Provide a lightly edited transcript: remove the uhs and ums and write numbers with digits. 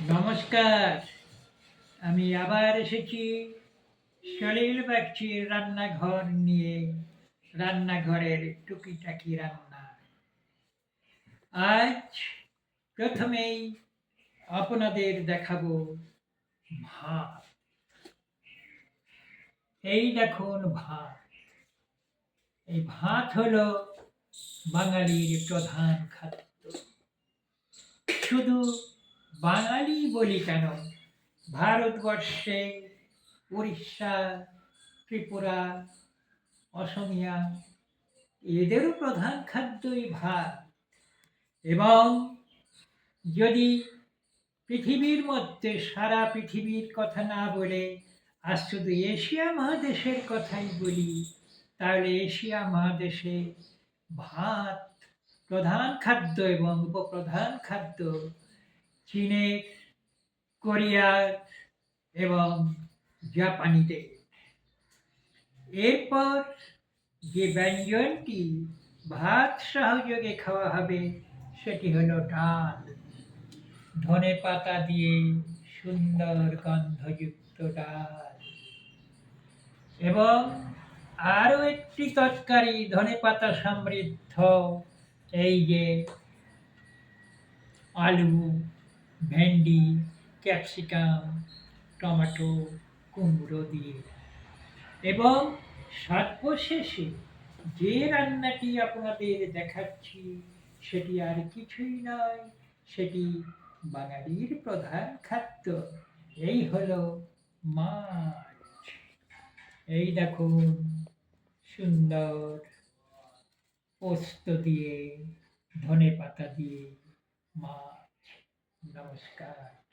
নমস্কার। আমি আবার এসেছি সলিল বাগচির রান্নাঘর নিয়ে। রান্নাঘরের টুকিটাকি রান্না। আজ প্রথমেই আপনাদের দেখাবো ভাত। এই দেখুন ভাত। এই ভাত হলো বাঙালির প্রধান খাদ্য। শুধু বাঙালি বলি কেন, ভারতবর্ষে উড়িষ্যা, ত্রিপুরা, অসমিয়া এদেরও প্রধান খাদ্যই ভাত। এবং যদি পৃথিবীর মধ্যে সারা পৃথিবীর কথা না বলে আজ শুধু এশিয়া মহাদেশের কথাই বলি, তাহলে এশিয়া মহাদেশে ভাত প্রধান খাদ্য এবং উপপ্রধান খাদ্য। চীনের, কোরিয়ার এবং জাপানিদের। এরপর যে ব্যঞ্জনটি ভাত সহযোগে খাওয়া হবে সেটি হলো ডাল। ধনেপাতা দিয়ে সুন্দর গন্ধযুক্ত ডাল এবং আরও একটি তরকারি ধনেপাতা সমৃদ্ধ, এই যে আলু, ভেন্ডি, ক্যাপসিকাম, টমেটো, কুমড়ো দিয়ে। এবং সর্বশেষে যে রান্নাটি আপনাদের দেখাচ্ছি সেটি আর কিছুই নয়, সেটি বাঙালির প্রধান খাদ্য। এই হলো মাছ। এই দেখুন সুন্দর পোস্ত দিয়ে, ধনেপাতা দিয়ে মাছ। নমস্কার।